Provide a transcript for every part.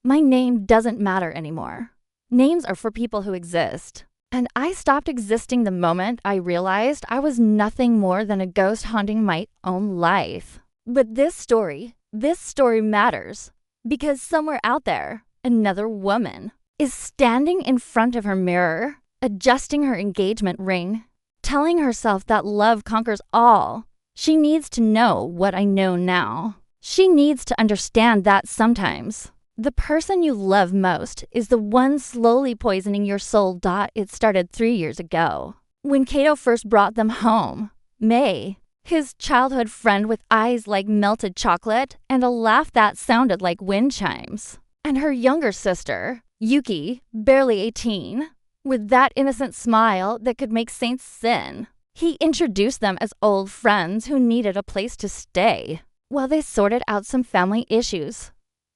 My name doesn't matter anymore. Names are for people who exist. And I stopped existing the moment I realized I was nothing more than a ghost haunting my own life. But this story matters because somewhere out there, another woman is standing in front of her mirror, adjusting her engagement ring, telling herself that love conquers all. She needs to know what I know now. She needs to understand that sometimes the person you love most is the one slowly poisoning your soul. It started 3 years ago. When Kato first brought them home, May, his childhood friend with eyes like melted chocolate and a laugh that sounded like wind chimes, and her younger sister, Yuki, barely 18, with that innocent smile that could make saints sin. He introduced them as old friends who needed a place to stay while they sorted out some family issues.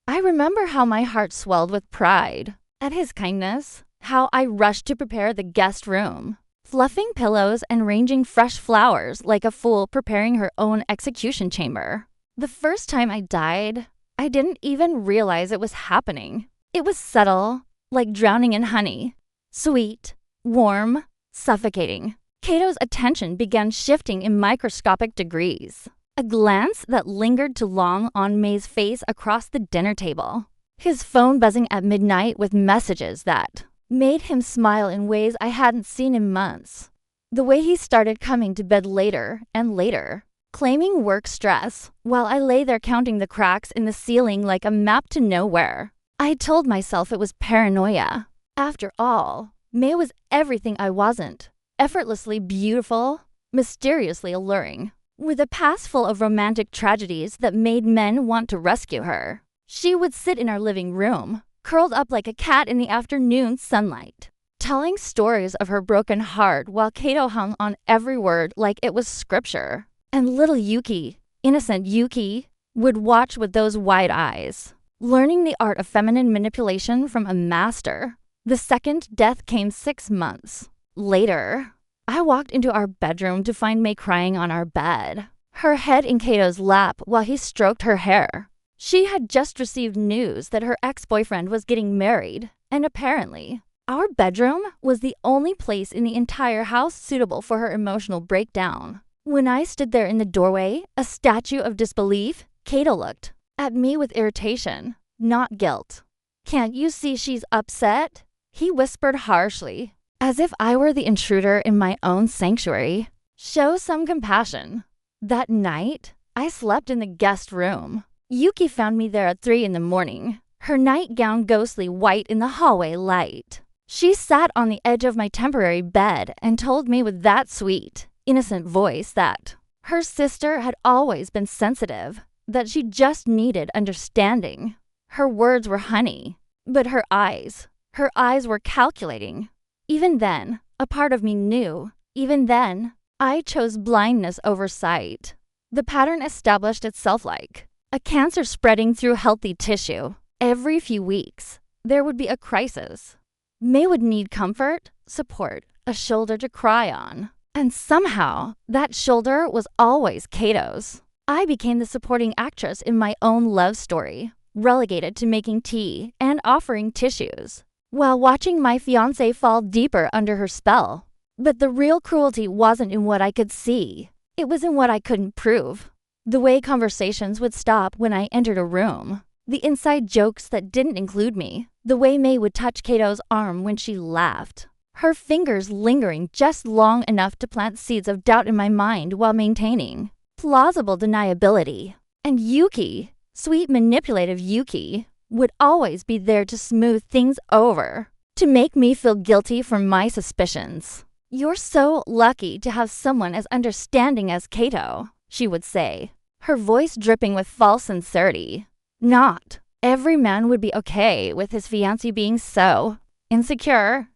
I remember how my heart swelled with pride at his kindness, how I rushed to prepare the guest room, fluffing pillows and arranging fresh flowers like a fool preparing her own execution chamber. The first time I died, I didn't even realize it was happening. It was subtle, like drowning in honey, sweet, warm, suffocating. Kato's attention began shifting in microscopic degrees. A glance that lingered too long on May's face across the dinner table. His phone buzzing at midnight with messages that made him smile in ways I hadn't seen in months. The way he started coming to bed later and later, claiming work stress, while I lay there counting the cracks in the ceiling like a map to nowhere. I told myself it was paranoia. After all, May was everything I wasn't. Effortlessly beautiful, mysteriously alluring, with a past full of romantic tragedies that made men want to rescue her. She would sit in our living room, curled up like a cat in the afternoon sunlight, telling stories of her broken heart while Kato hung on every word like it was scripture. And little Yuki, innocent Yuki, would watch with those wide eyes, learning the art of feminine manipulation from a master. The second death came 6 months later. I walked into our bedroom to find May crying on our bed, her head in Kato's lap while he stroked her hair. She had just received news that her ex-boyfriend was getting married, and apparently, our bedroom was the only place in the entire house suitable for her emotional breakdown. When I stood there in the doorway, a statue of disbelief, Kato looked at me with irritation, not guilt. "Can't you see she's upset?" he whispered harshly, as if I were the intruder in my own sanctuary. "Show some compassion." That night, I slept in the guest room. Yuki found me there at 3 in the morning, her nightgown ghostly white in the hallway light. She sat on the edge of my temporary bed and told me with that sweet, innocent voice that her sister had always been sensitive, that she just needed understanding. Her words were honey, but her eyes were calculating. Even then, a part of me knew. Even then, I chose blindness over sight. The pattern established itself like a cancer spreading through healthy tissue. Every few weeks, there would be a crisis. May would need comfort, support, a shoulder to cry on. And somehow, that shoulder was always Kato's. I became the supporting actress in my own love story, relegated to making tea and offering tissues, while watching my fiancé fall deeper under her spell. But the real cruelty wasn't in what I could see. It was in what I couldn't prove. The way conversations would stop when I entered a room. The inside jokes that didn't include me. The way May would touch Kato's arm when she laughed. Her fingers lingering just long enough to plant seeds of doubt in my mind while maintaining plausible deniability. And Yuki, sweet manipulative Yuki, would always be there to smooth things over, to make me feel guilty for my suspicions. "You're so lucky to have someone as understanding as Kato," she would say, her voice dripping with false sincerity. Not every man would be okay with his fiancé being so insecure.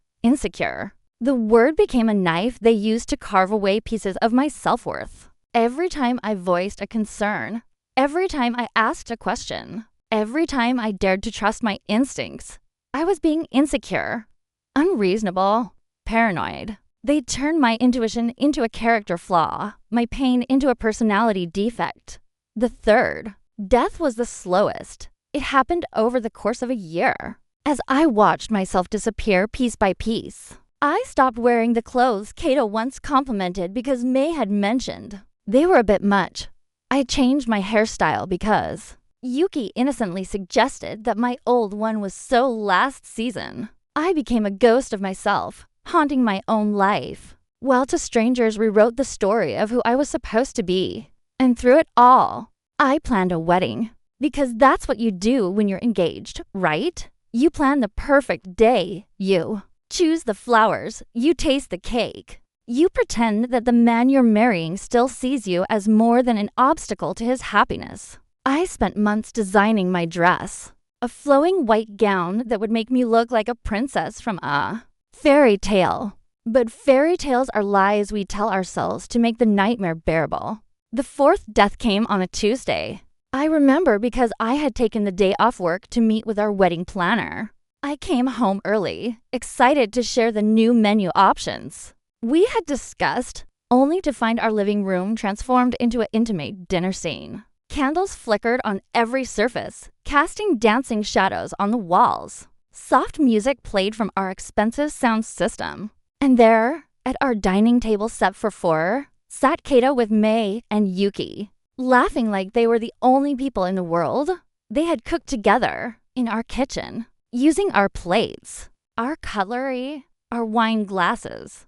The word became a knife they used to carve away pieces of my self-worth. Every time I voiced a concern, every time I asked a question, every time I dared to trust my instincts, I was being insecure, unreasonable, paranoid. They turned my intuition into a character flaw, my pain into a personality defect. The third, death was the slowest, It happened over the course of a year. As I watched myself disappear piece by piece, I stopped wearing the clothes Kato once complimented because May had mentioned. They were a bit much. I changed my hairstyle because Yuki innocently suggested that my old one was so last season. I became a ghost of myself, haunting my own life, while to strangers rewrote the story of who I was supposed to be. And through it all, I planned a wedding. Because that's what you do when you're engaged, right? You plan the perfect day, you choose the flowers, you taste the cake. You pretend that the man you're marrying still sees you as more than an obstacle to his happiness. I spent months designing my dress, a flowing white gown that would make me look like a princess from a fairy tale. But fairy tales are lies we tell ourselves to make the nightmare bearable. The fourth death came on a Tuesday. I remember because I had taken the day off work to meet with our wedding planner. I came home early, excited to share the new menu options we had discussed, only to find our living room transformed into an intimate dinner scene. Candles flickered on every surface, casting dancing shadows on the walls. Soft music played from our expensive sound system. And there, at our dining table set for 4, sat Kato with May and Yuki, laughing like they were the only people in the world. They had cooked together in our kitchen, using our plates, our cutlery, our wine glasses.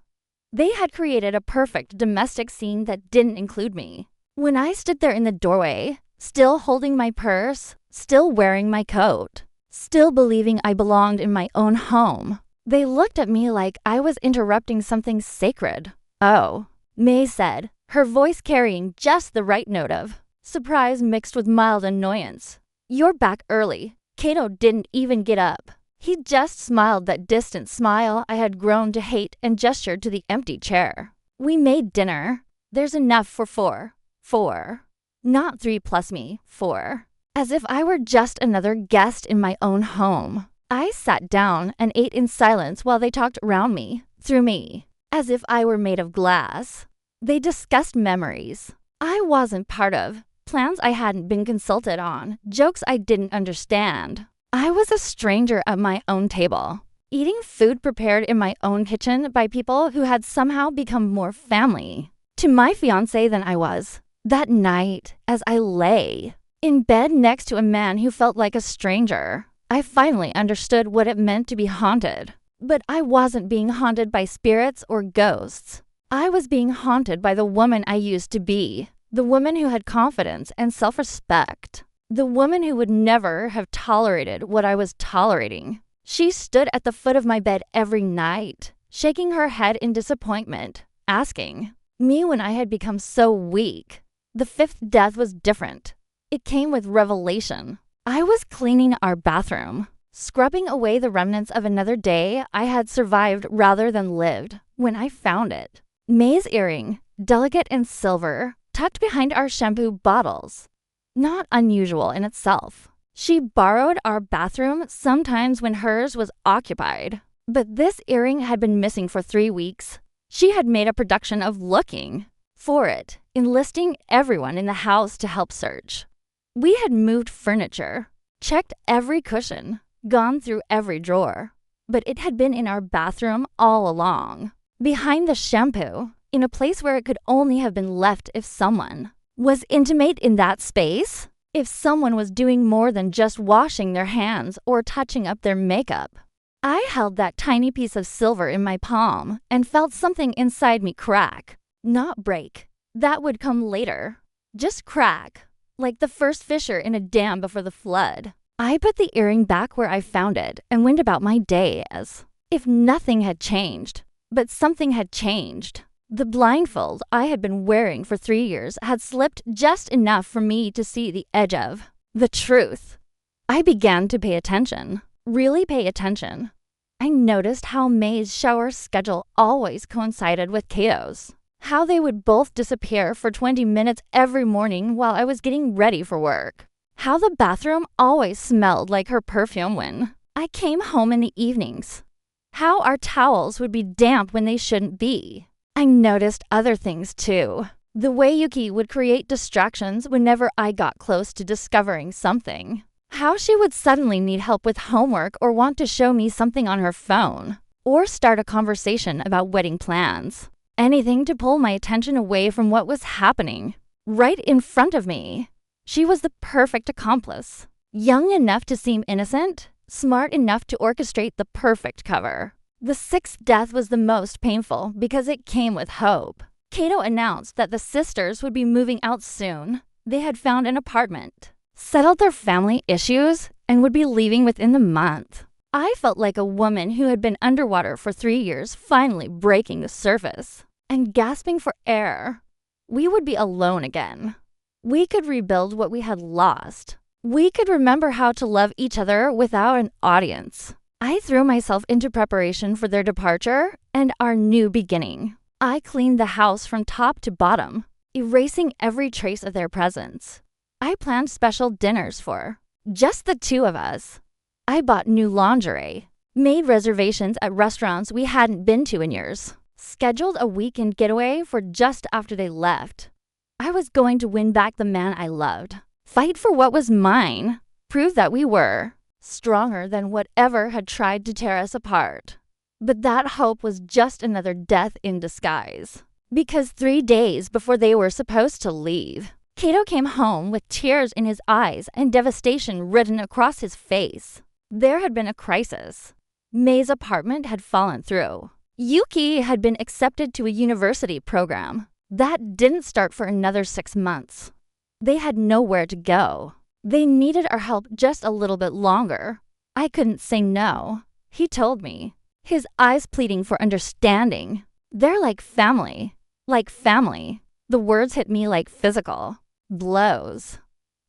They had created a perfect domestic scene that didn't include me. When I stood there in the doorway, still holding my purse, still wearing my coat, still believing I belonged in my own home, they looked at me like I was interrupting something sacred. "Oh," May said, her voice carrying just the right note of surprise mixed with mild annoyance. "You're back early." Kato didn't even get up. He just smiled that distant smile I had grown to hate and gestured to the empty chair. "We made dinner. There's enough for 4. 4. Not 3 plus me, 4. As if I were just another guest in my own home. I sat down and ate in silence while they talked around me, through me, as if I were made of glass. They discussed memories I wasn't part of, plans I hadn't been consulted on, jokes I didn't understand. I was a stranger at my own table, eating food prepared in my own kitchen by people who had somehow become more family to my fiance than I was. That night, as I lay in bed next to a man who felt like a stranger, I finally understood what it meant to be haunted. But I wasn't being haunted by spirits or ghosts. I was being haunted by the woman I used to be, the woman who had confidence and self-respect, the woman who would never have tolerated what I was tolerating. She stood at the foot of my bed every night, shaking her head in disappointment, asking me when I had become so weak. The fifth death was different. It came with revelation. I was cleaning our bathroom, scrubbing away the remnants of another day I had survived rather than lived, when I found it. May's earring, delicate and silver, tucked behind our shampoo bottles. Not unusual in itself. She borrowed our bathroom sometimes when hers was occupied. But this earring had been missing for 3 weeks. She had made a production of looking for it, enlisting everyone in the house to help search. We had moved furniture, checked every cushion, gone through every drawer. But it had been in our bathroom all along. Behind the shampoo, in a place where it could only have been left if someone was intimate in that space, if someone was doing more than just washing their hands or touching up their makeup. I held that tiny piece of silver in my palm and felt something inside me crack, not break. That would come later. Just crack, like the first fissure in a dam before the flood. I put the earring back where I found it and went about my day as if nothing had changed. But something had changed. The blindfold I had been wearing for 3 years had slipped just enough for me to see the edge of the truth. I began to pay attention, really pay attention. I noticed how May's shower schedule always coincided with Kato's. How they would both disappear for 20 minutes every morning while I was getting ready for work. How the bathroom always smelled like her perfume when I came home in the evenings. How our towels would be damp when they shouldn't be. I noticed other things too. The way Yuki would create distractions whenever I got close to discovering something. How she would suddenly need help with homework or want to show me something on her phone, or start a conversation about wedding plans. Anything to pull my attention away from what was happening right in front of me. She was the perfect accomplice. Young enough to seem innocent, smart enough to orchestrate the perfect cover. The sixth death was the most painful because it came with hope. Kato announced that the sisters would be moving out soon. They had found an apartment, settled their family issues, and would be leaving within the month. I felt like a woman who had been underwater for 3 years finally breaking the surface and gasping for air. We would be alone again. We could rebuild what we had lost. We could remember how to love each other without an audience. I threw myself into preparation for their departure and our new beginning. I cleaned the house from top to bottom, erasing every trace of their presence. I planned special dinners for just the two of us. I bought new lingerie, made reservations at restaurants we hadn't been to in years, scheduled a weekend getaway for just after they left. I was going to win back the man I loved, fight for what was mine, prove that we were stronger than whatever had tried to tear us apart. But that hope was just another death in disguise. Because 3 days before they were supposed to leave, Kato came home with tears in his eyes and devastation written across his face. There had been a crisis. May's apartment had fallen through. Yuki had been accepted to a university program. That didn't start for another 6 months. They had nowhere to go. They needed our help just a little bit longer. I couldn't say no. He told me, his eyes pleading for understanding. They're like family. Like family. The words hit me like physical blows.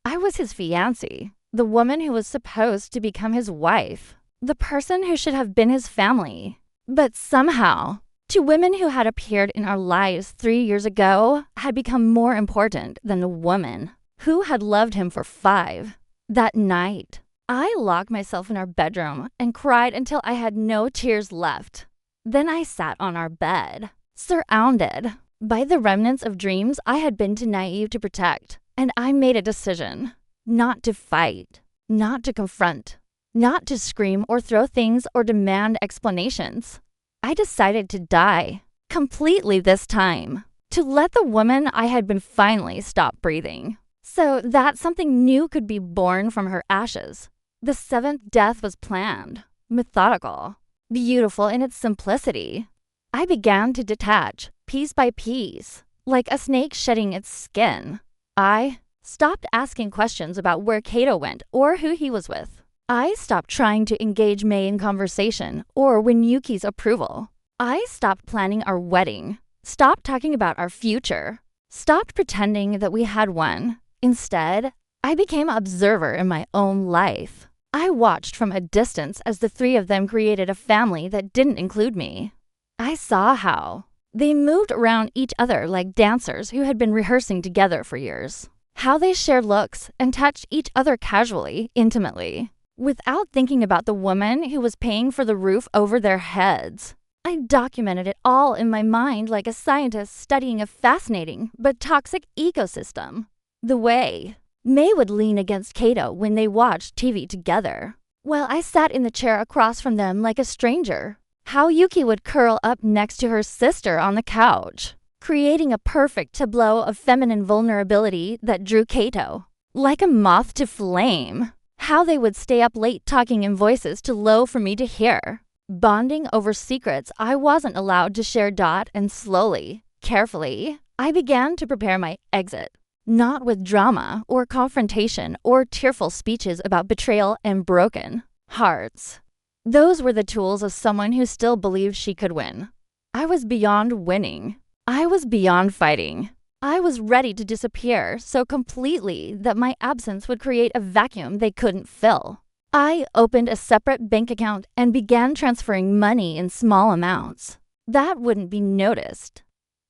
I was his fiancée, the woman who was supposed to become his wife, the person who should have been his family. But somehow, two women who had appeared in our lives 3 years ago had become more important than the woman who had loved him for 5. That night, I locked myself in our bedroom and cried until I had no tears left. Then I sat on our bed, surrounded by the remnants of dreams I had been too naive to protect, and I made a decision not to fight, not to confront, not to scream or throw things or demand explanations. I decided to die, completely this time, to let the woman I had been finally stop breathing, so that something new could be born from her ashes. The 7th death was planned, methodical, beautiful in its simplicity. I began to detach, piece by piece, like a snake shedding its skin. I stopped asking questions about where Kato went or who he was with. I stopped trying to engage May in conversation or win Yuki's approval. I stopped planning our wedding, stopped talking about our future, stopped pretending that we had one. Instead, I became an observer in my own life. I watched from a distance as the 3 of them created a family that didn't include me. I saw how they moved around each other like dancers who had been rehearsing together for years. How they shared looks and touched each other casually, intimately, without thinking about the woman who was paying for the roof over their heads. I documented it all in my mind like a scientist studying a fascinating but toxic ecosystem. The way May would lean against Kato when they watched TV together, while I sat in the chair across from them like a stranger. How Yuki would curl up next to her sister on the couch, creating a perfect tableau of feminine vulnerability that drew Kato, like a moth to flame. How they would stay up late talking in voices too low for me to hear, bonding over secrets I wasn't allowed to share. And slowly, carefully, I began to prepare my exit. Not with drama or confrontation or tearful speeches about betrayal and broken hearts. Those were the tools of someone who still believed she could win. I was beyond winning. I was beyond fighting. I was ready to disappear so completely that my absence would create a vacuum they couldn't fill. I opened a separate bank account and began transferring money in small amounts. That wouldn't be noticed.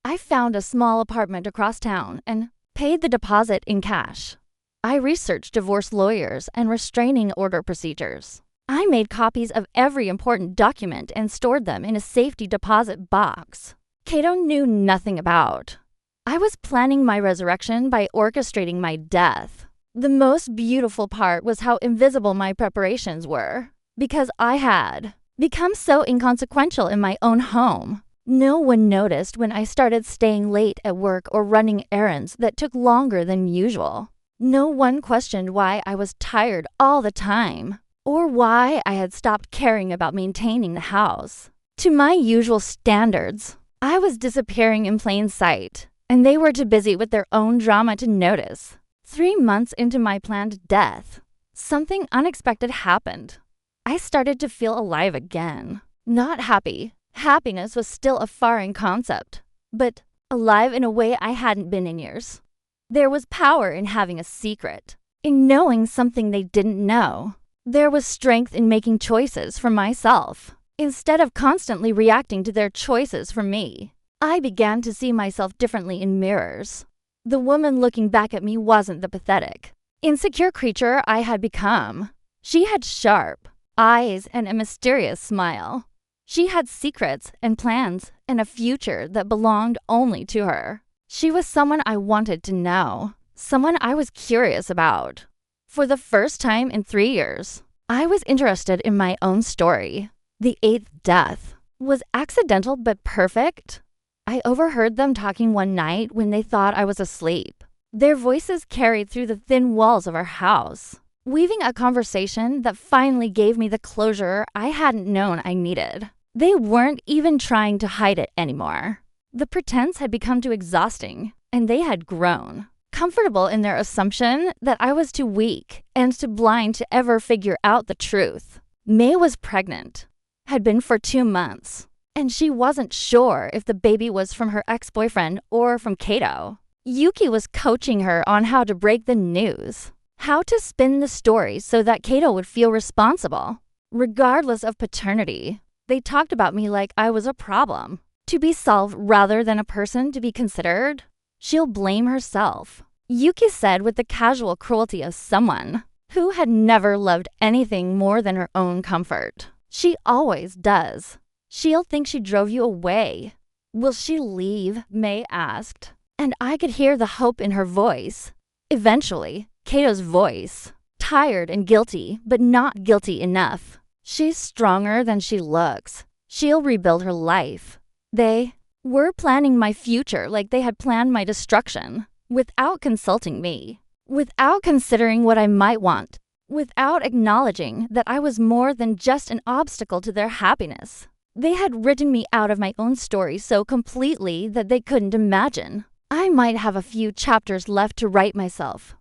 I found a small apartment across town and paid the deposit in cash. I researched divorce lawyers and restraining order procedures. I made copies of every important document and stored them in a safety deposit box Kato knew nothing about. I was planning my resurrection by orchestrating my death. The most beautiful part was how invisible my preparations were, because I had become so inconsequential in my own home. No one noticed when I started staying late at work or running errands that took longer than usual. No one questioned why I was tired all the time, or why I had stopped caring about maintaining the house. To my usual standards, I was disappearing in plain sight, and they were too busy with their own drama to notice. 3 months into my planned death, something unexpected happened. I started to feel alive again. Not happy. Happiness was still a foreign concept, but alive in a way I hadn't been in years. There was power in having a secret, in knowing something they didn't know. There was strength in making choices for myself, instead of constantly reacting to their choices for me. I began to see myself differently in mirrors. The woman looking back at me wasn't the pathetic, insecure creature I had become. She had sharp eyes and a mysterious smile. She had secrets and plans and a future that belonged only to her. She was someone I wanted to know, someone I was curious about. For the first time in 3 years, I was interested in my own story. The 8th death was accidental but perfect. I overheard them talking one night when they thought I was asleep. Their voices carried through the thin walls of our house, weaving a conversation that finally gave me the closure I hadn't known I needed. They weren't even trying to hide it anymore. The pretense had become too exhausting, and they had grown, comfortable in their assumption that I was too weak and too blind to ever figure out the truth. May was pregnant, had been for 2 months, and she wasn't sure if the baby was from her ex-boyfriend or from Kato. Yuki was coaching her on how to break the news, how to spin the story so that Kato would feel responsible. Regardless of paternity, they talked about me like I was a problem, to be solved rather than a person to be considered. She'll blame herself, Yuki said with the casual cruelty of someone who had never loved anything more than her own comfort. She always does. She'll think she drove you away. Will she leave? May asked, and I could hear the hope in her voice. Eventually, Kato's voice, tired and guilty, but not guilty enough. She's stronger than she looks. She'll rebuild her life. They were planning my future like they had planned my destruction, without consulting me, without considering what I might want, without acknowledging that I was more than just an obstacle to their happiness. They had written me out of my own story so completely that they couldn't imagine. I might have a few chapters left to write myself.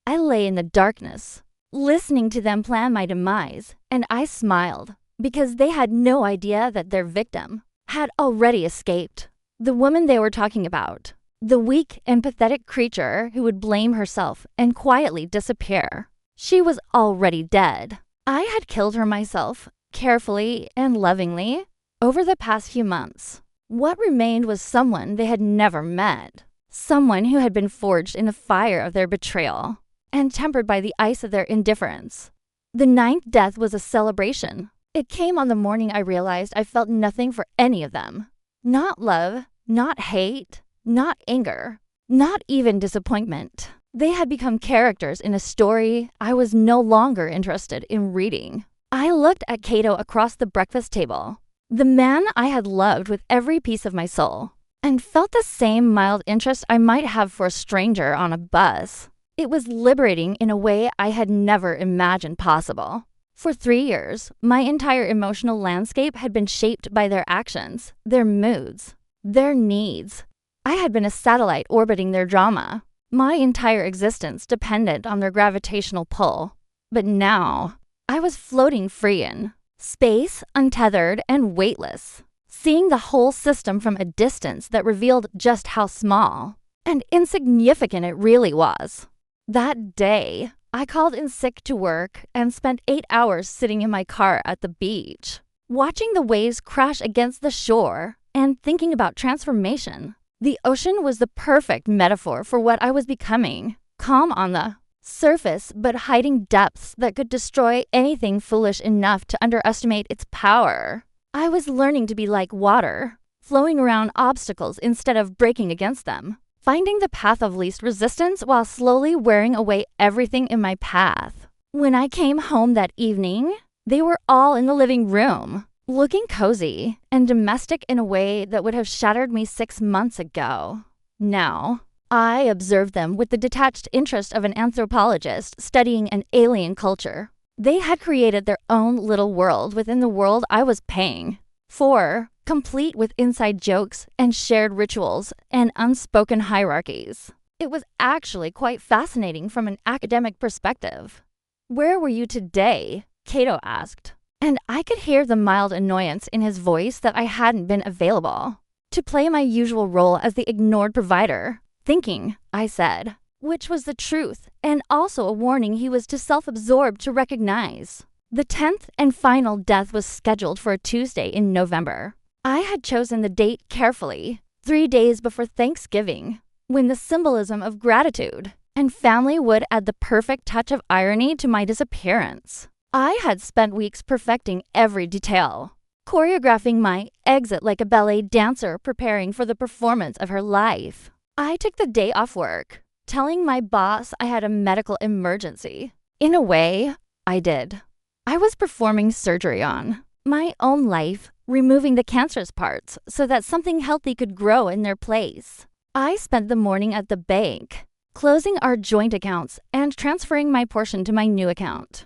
I lay in the darkness, listening to them plan my demise, and I smiled, because they had no idea that their victim had already escaped. The woman they were talking about, the weak and pathetic creature who would blame herself and quietly disappear. She was already dead. I had killed her myself, carefully and lovingly, over the past few months. What remained was someone they had never met, someone who had been forged in the fire of their betrayal and tempered by the ice of their indifference. The 9th death was a celebration. It came on the morning I realized I felt nothing for any of them. Not love, not hate, not anger, not even disappointment. They had become characters in a story I was no longer interested in reading. I looked at Kato across the breakfast table, the man I had loved with every piece of my soul, and felt the same mild interest I might have for a stranger on a bus. It was liberating in a way I had never imagined possible. For 3 years, my entire emotional landscape had been shaped by their actions, their moods, their needs. I had been a satellite orbiting their drama, my entire existence dependent on their gravitational pull. But now, I was floating free in space, untethered and weightless, seeing the whole system from a distance that revealed just how small and insignificant it really was. That day, I called in sick to work and spent 8 hours sitting in my car at the beach, watching the waves crash against the shore and thinking about transformation. The ocean was the perfect metaphor for what I was becoming, calm on the surface but hiding depths that could destroy anything foolish enough to underestimate its power. I was learning to be like water, flowing around obstacles instead of breaking against them, finding the path of least resistance while slowly wearing away everything in my path. When I came home that evening, they were all in the living room, looking cozy and domestic in a way that would have shattered me 6 months ago. Now, I observed them with the detached interest of an anthropologist studying an alien culture. They had created their own little world within the world I was paying for, complete with inside jokes and shared rituals and unspoken hierarchies. It was actually quite fascinating from an academic perspective. "Where were you today?" Cato asked. And I could hear the mild annoyance in his voice that I hadn't been available to play my usual role as the ignored provider. "Thinking," I said, which was the truth, and also a warning he was too self-absorbed to recognize. The 10th and final death was scheduled for a Tuesday in November. I had chosen the date carefully, 3 days before Thanksgiving, when the symbolism of gratitude and family would add the perfect touch of irony to my disappearance. I had spent weeks perfecting every detail, choreographing my exit like a ballet dancer preparing for the performance of her life. I took the day off work, telling my boss I had a medical emergency. In a way, I did. I was performing surgery on my own life, removing the cancerous parts so that something healthy could grow in their place. I spent the morning at the bank, closing our joint accounts and transferring my portion to my new account.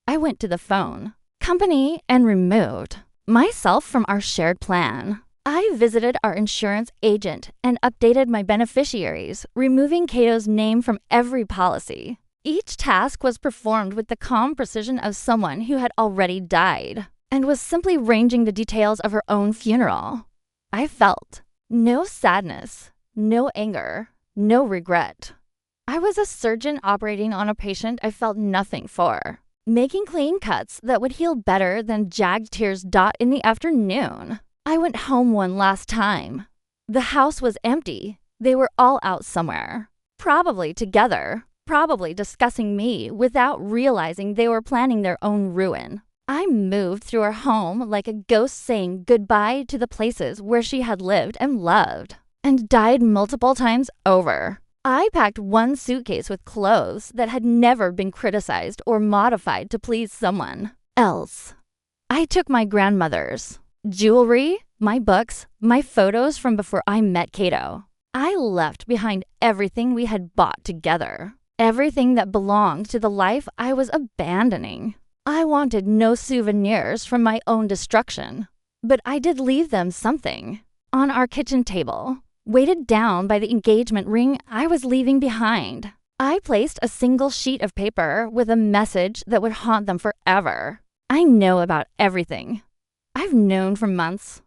I went to the phone, company, and removed myself from our shared plan. I visited our insurance agent and updated my beneficiaries, removing Cato's name from every policy. Each task was performed with the calm precision of someone who had already died and was simply arranging the details of her own funeral. I felt no sadness, no anger, no regret. I was a surgeon operating on a patient I felt nothing for, making clean cuts that would heal better than jagged tears in the afternoon. I went home one last time. The house was empty. They were all out somewhere, probably together, probably discussing me without realizing they were planning their own ruin. I moved through her home like a ghost saying goodbye to the places where she had lived and loved, and died multiple times over. I packed one suitcase with clothes that had never been criticized or modified to please someone else. I took my grandmother's jewelry, my books, my photos from before I met Cato. I left behind everything we had bought together, everything that belonged to the life I was abandoning. I wanted no souvenirs from my own destruction, but I did leave them something on our kitchen table, weighted down by the engagement ring I was leaving behind. I placed a single sheet of paper with a message that would haunt them forever. I know about everything. I've known for months.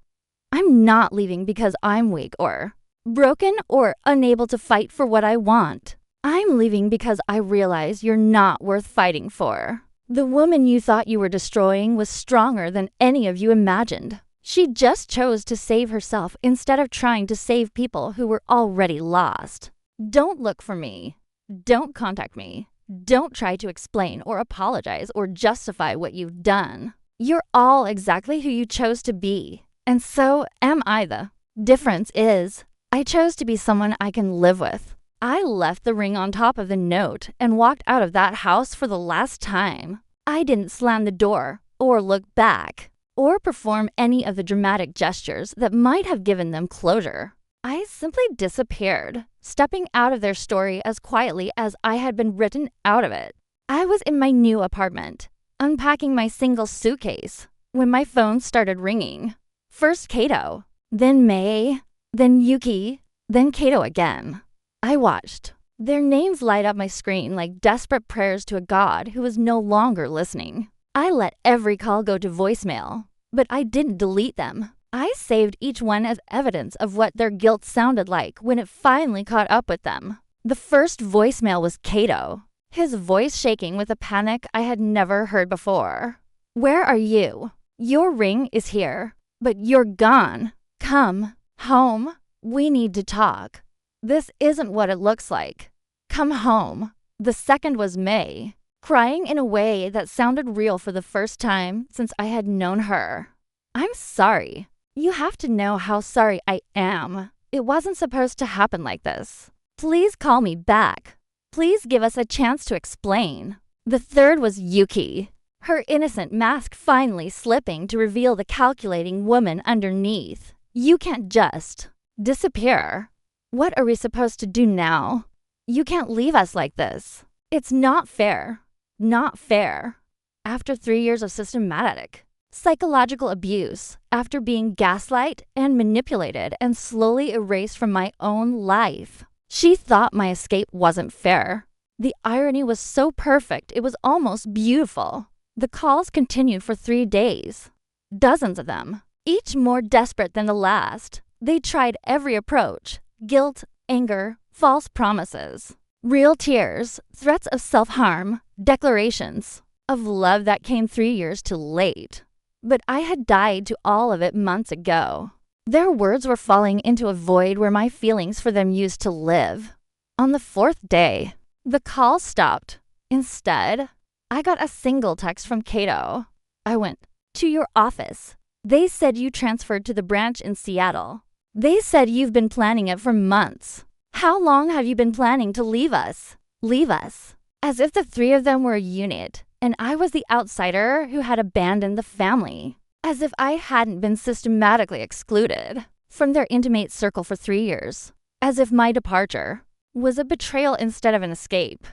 I'm not leaving because I'm weak or broken or unable to fight for what I want. I'm leaving because I realize you're not worth fighting for. The woman you thought you were destroying was stronger than any of you imagined. She just chose to save herself instead of trying to save people who were already lost. Don't look for me. Don't contact me. Don't try to explain or apologize or justify what you've done. You're all exactly who you chose to be, and so am I. The difference is, I chose to be someone I can live with. I left the ring on top of the note and walked out of that house for the last time. I didn't slam the door or look back or perform any of the dramatic gestures that might have given them closure. I simply disappeared, stepping out of their story as quietly as I had been written out of it. I was in my new apartment, unpacking my single suitcase, when my phone started ringing. First Cato, then May, then Yuki, then Cato again. I watched their names light up my screen like desperate prayers to a god who was no longer listening. I let every call go to voicemail, but I didn't delete them. I saved each one as evidence of what their guilt sounded like when it finally caught up with them. The first voicemail was Cato, his voice shaking with a panic I had never heard before. "Where are you? Your ring is here, but you're gone. Come home. We need to talk. This isn't what it looks like. Come home." The second was May, crying in a way that sounded real for the first time since I had known her. "I'm sorry. You have to know how sorry I am. It wasn't supposed to happen like this. Please call me back. Please give us a chance to explain. The third was Yuki, her innocent mask finally slipping to reveal the calculating woman underneath. You can't just disappear. What are we supposed to do now? You can't leave us like this. It's not fair. Not fair. After 3 years of systematic psychological abuse, after being gaslight and manipulated and slowly erased from my own life, she thought my escape wasn't fair. The irony was so perfect, it was almost beautiful. The calls continued for 3 days. Dozens of them, each more desperate than the last. They tried every approach: guilt, anger, false promises, real tears, threats of self-harm, declarations of love that came 3 years too late. But I had died to all of it months ago. Their words were falling into a void where my feelings for them used to live. On the 4th day, the call stopped. Instead, I got a single text from Kato. I went to your office. They said you transferred to the branch in Seattle. They said you've been planning it for months. How long have you been planning to leave us? Leave us. As if the 3 of them were a unit, and I was the outsider who had abandoned the family. As if I hadn't been systematically excluded from their intimate circle for 3 years. As if my departure was a betrayal instead of an escape.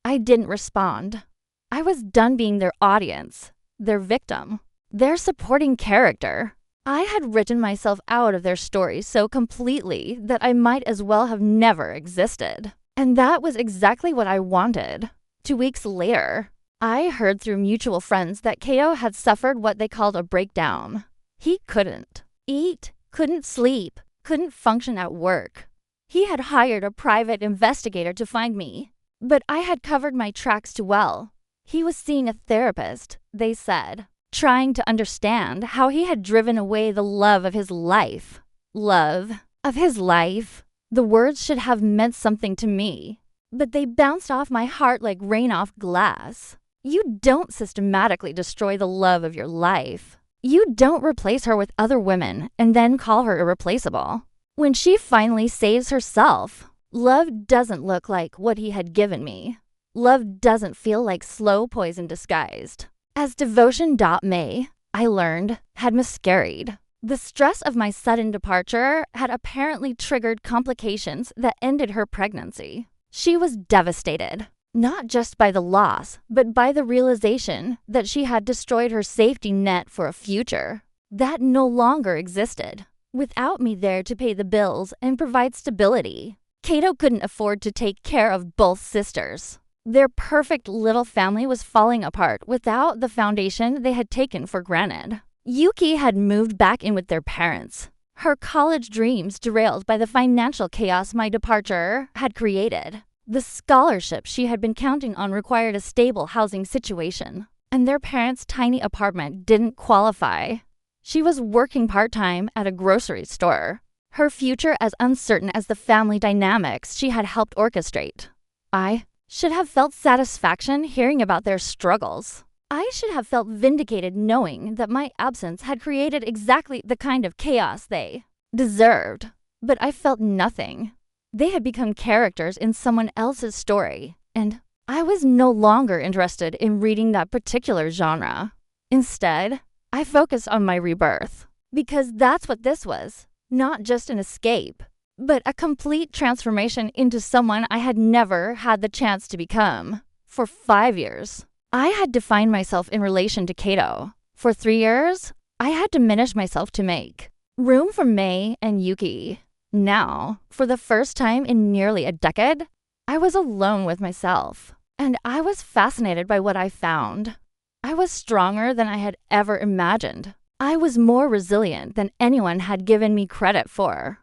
I didn't respond. I was done being their audience, their victim, their supporting character. I had written myself out of their story so completely that I might as well have never existed. And that was exactly what I wanted. 2 weeks later, I heard through mutual friends that Kato had suffered what they called a breakdown. He couldn't eat, couldn't sleep, couldn't function at work. He had hired a private investigator to find me, but I had covered my tracks too well. He was seeing a therapist, they said, trying to understand how he had driven away the love of his life. Love of his life. The words should have meant something to me, but they bounced off my heart like rain off glass. You don't systematically destroy the love of your life. You don't replace her with other women and then call her irreplaceable. When she finally saves herself, love doesn't look like what he had given me. Love doesn't feel like slow poison disguised. As devotion.may, I learned, had miscarried. The stress of my sudden departure had apparently triggered complications that ended her pregnancy. She was devastated, not just by the loss, but by the realization that she had destroyed her safety net for a future that no longer existed. Without me there to pay the bills and provide stability, Kato couldn't afford to take care of both sisters. Their perfect little family was falling apart without the foundation they had taken for granted. Yuki had moved back in with their parents, her college dreams derailed by the financial chaos my departure had created. The scholarship she had been counting on required a stable housing situation, and their parents' tiny apartment didn't qualify. She was working part-time at a grocery store, her future as uncertain as the family dynamics she had helped orchestrate. I should have felt satisfaction hearing about their struggles. I should have felt vindicated knowing that my absence had created exactly the kind of chaos they deserved. But I felt nothing. They had become characters in someone else's story, and I was no longer interested in reading that particular genre. Instead, I focused on my rebirth, because that's what this was. Not just an escape, but a complete transformation into someone I had never had the chance to become. For 5 years, I had defined myself in relation to Kato. For 3 years, I had diminished myself to make room for May and Yuki. Now, for the first time in nearly a decade, I was alone with myself, and I was fascinated by what I found. I was stronger than I had ever imagined. I was more resilient than anyone had given me credit for.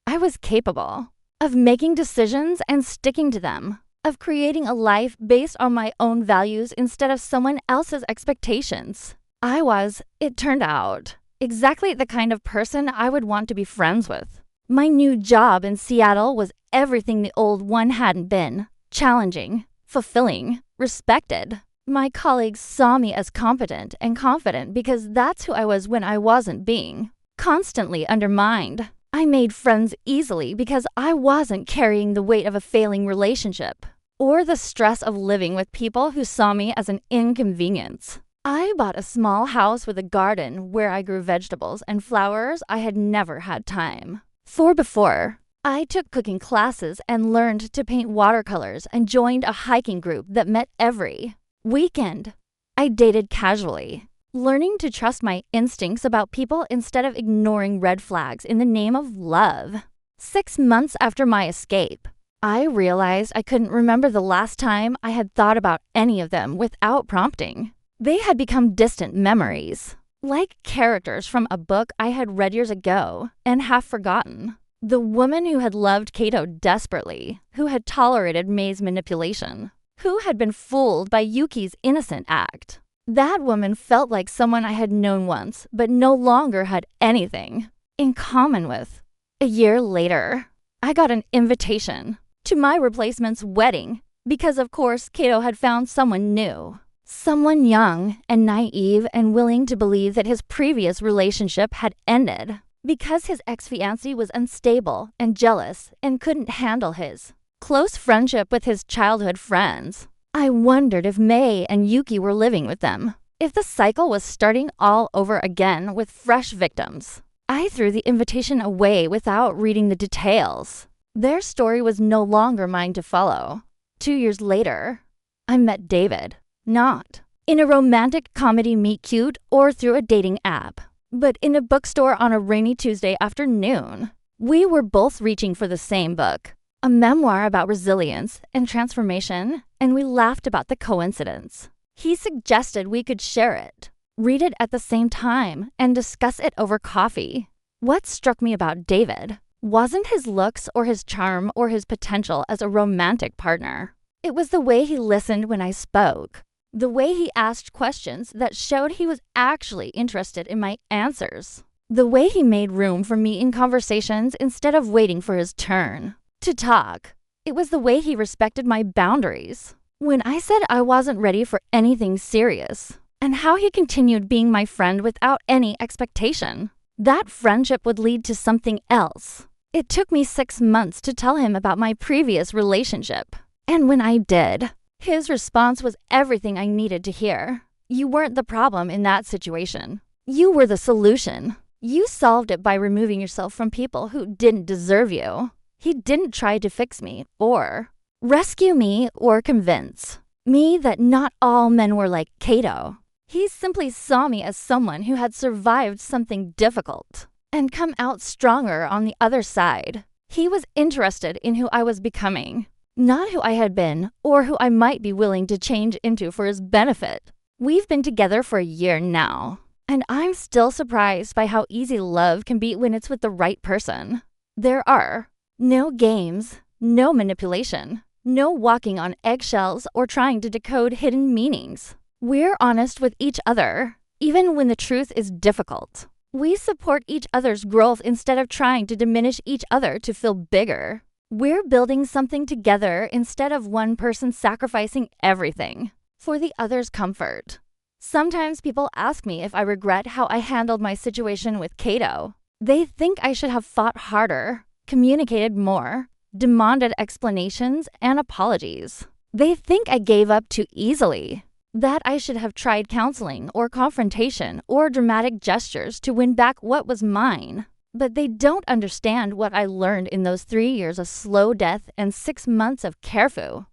I was capable of making decisions and sticking to them, of creating a life based on my own values instead of someone else's expectations. I was, it turned out, exactly the kind of person I would want to be friends with. My new job in Seattle was everything the old one hadn't been: challenging, fulfilling, respected. My colleagues saw me as competent and confident because that's who I was when I wasn't being. Constantly undermined, I made friends easily because I wasn't carrying the weight of a failing relationship or the stress of living with people who saw me as an inconvenience. I bought a small house with a garden where I grew vegetables and flowers I had never had time for before. I took cooking classes and learned to paint watercolors and joined a hiking group that met every weekend. I dated casually, learning to trust my instincts about people instead of ignoring red flags in the name of love. 6 months after my escape, I realized I couldn't remember the last time I had thought about any of them without prompting. They had become distant memories, like characters from a book I had read years ago and half forgotten. The woman who had loved Kato desperately, who had tolerated May's manipulation, who had been fooled by Yuki's innocent act. That woman felt like someone I had known once, but no longer had anything in common with. A year later, I got an invitation to my replacement's wedding because, of course, Kato had found someone new. Someone young and naive and willing to believe that his previous relationship had ended because his ex-fiancée was unstable and jealous and couldn't handle his close friendship with his childhood friends. I wondered if May and Yuki were living with them, if the cycle was starting all over again with fresh victims. I threw the invitation away without reading the details. Their story was no longer mine to follow. 2 years later, I met David, not in a romantic comedy meet-cute or through a dating app, but in a bookstore on a rainy Tuesday afternoon. We were both reaching for the same book, a memoir about resilience and transformation, and we laughed about the coincidence. He suggested we could share it, read it at the same time, and discuss it over coffee. What struck me about David wasn't his looks or his charm or his potential as a romantic partner. It was the way he listened when I spoke, the way he asked questions that showed he was actually interested in my answers, the way he made room for me in conversations instead of waiting for his turn to talk. It was the way he respected my boundaries when I said I wasn't ready for anything serious, and how he continued being my friend without any expectation. That friendship would lead to something else. It took me 6 months to tell him about my previous relationship, and when I did, his response was everything I needed to hear. You weren't the problem in that situation. You were the solution. You solved it by removing yourself from people who didn't deserve you. He didn't try to fix me or rescue me or convince me that not all men were like Kato. He simply saw me as someone who had survived something difficult and come out stronger on the other side. He was interested in who I was becoming, not who I had been or who I might be willing to change into for his benefit. We've been together for a year now, and I'm still surprised by how easy love can be when it's with the right person. There are no games, no manipulation, no walking on eggshells or trying to decode hidden meanings. We're honest with each other, even when the truth is difficult. We support each other's growth instead of trying to diminish each other to feel bigger. We're building something together instead of one person sacrificing everything for the other's comfort. Sometimes people ask me if I regret how I handled my situation with Kato. They think I should have fought harder, communicated more, demanded explanations and apologies. They think I gave up too easily, that I should have tried counseling or confrontation or dramatic gestures to win back what was mine. But they don't understand what I learned in those 3 years of slow death and 6 months of careful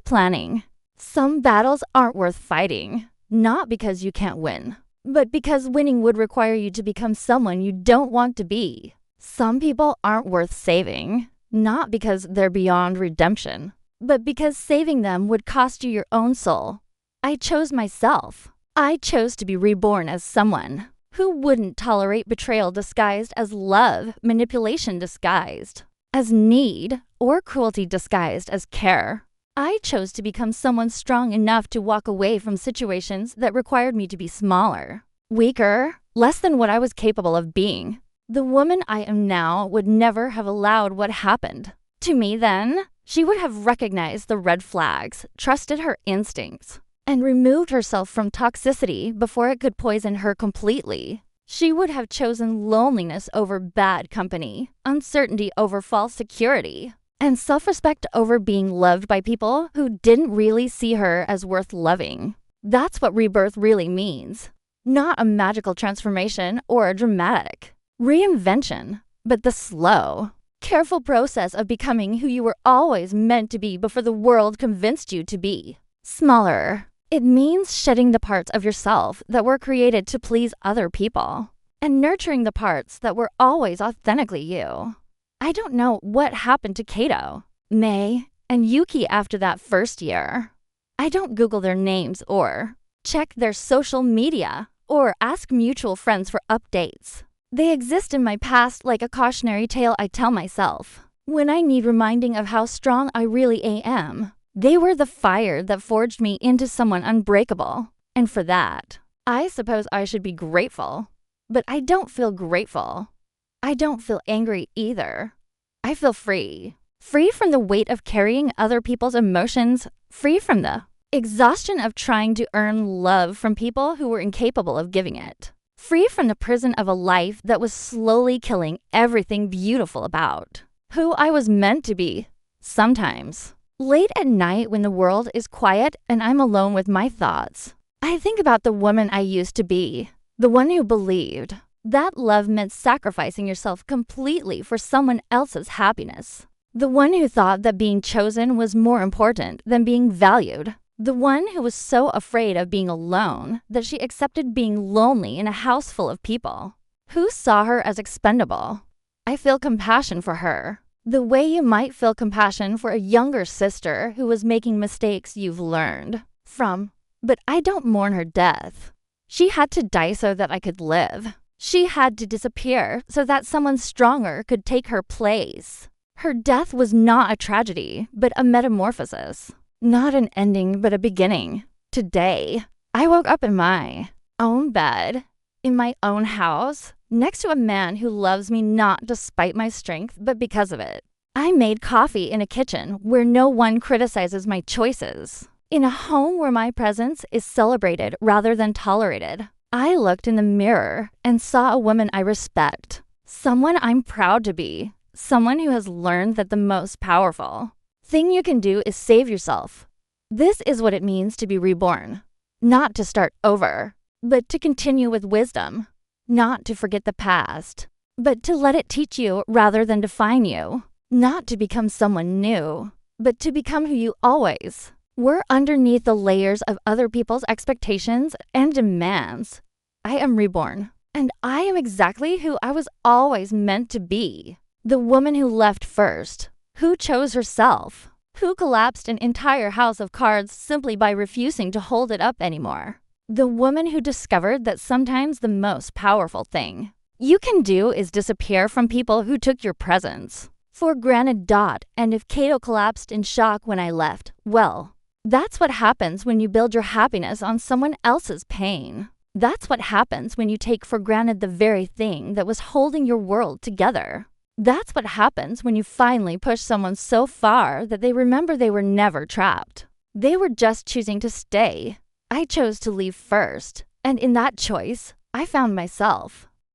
planning. Some battles aren't worth fighting, not because you can't win, but because winning would require you to become someone you don't want to be. Some people aren't worth saving, not because they're beyond redemption, but because saving them would cost you your own soul. I chose myself. I chose to be reborn as someone who wouldn't tolerate betrayal disguised as love, manipulation disguised as need, or cruelty disguised as care. I chose to become someone strong enough to walk away from situations that required me to be smaller, weaker, less than what I was capable of being. The woman I am now would never have allowed what happened to me then. She would have recognized the red flags, trusted her instincts, and removed herself from toxicity before it could poison her completely. She would have chosen loneliness over bad company, uncertainty over false security, and self-respect over being loved by people who didn't really see her as worth loving. That's what rebirth really means. Not a magical transformation or a dramatic reinvention, but the slow, careful process of becoming who you were always meant to be before the world convinced you to be. Smaller. It means shedding the parts of yourself that were created to please other people and nurturing the parts that were always authentically you. I don't know what happened to Kato, May, and Yuki after that first year. I don't Google their names or check their social media or ask mutual friends for updates. They exist in my past like a cautionary tale I tell myself when I need reminding of how strong I really am. They were the fire that forged me into someone unbreakable, and for that, I suppose I should be grateful. But I don't feel grateful. I don't feel angry either. I feel free. Free from the weight of carrying other people's emotions, free from the exhaustion of trying to earn love from people who were incapable of giving it. Free from the prison of a life that was slowly killing everything beautiful about who I was meant to be, sometimes. Late at night when the world is quiet and I'm alone with my thoughts, I think about the woman I used to be, the one who believed that love meant sacrificing yourself completely for someone else's happiness. The one who thought that being chosen was more important than being valued. The one who was so afraid of being alone that she accepted being lonely in a house full of people who saw her as expendable. I feel compassion for her, the way you might feel compassion for a younger sister who was making mistakes you've learned from. But I don't mourn her death. She had to die so that I could live. She had to disappear so that someone stronger could take her place. Her death was not a tragedy, but a metamorphosis. Not an ending, but a beginning. Today, I woke up in my own bed, in my own house, next to a man who loves me not despite my strength, but because of it. I made coffee in a kitchen where no one criticizes my choices. In a home where my presence is celebrated rather than tolerated. I looked in the mirror and saw a woman I respect. Someone I'm proud to be. Someone who has learned that the most powerful thing you can do is save yourself. This is what it means to be reborn. Not to start over, but to continue with wisdom. Not to forget the past, but to let it teach you rather than define you. Not to become someone new, but to become who you always were underneath the layers of other people's expectations and demands. I am reborn, and I am exactly who I was always meant to be. The woman who left first, who chose herself, who collapsed an entire house of cards simply by refusing to hold it up anymore. The woman who discovered that sometimes the most powerful thing you can do is disappear from people who took your presence for granted. And if Kato collapsed in shock when I left, well, that's what happens when you build your happiness on someone else's pain. That's what happens when you take for granted the very thing that was holding your world together. That's what happens when you finally push someone so far that they remember they were never trapped. They were just choosing to stay. I chose to leave first, and in that choice, I found myself.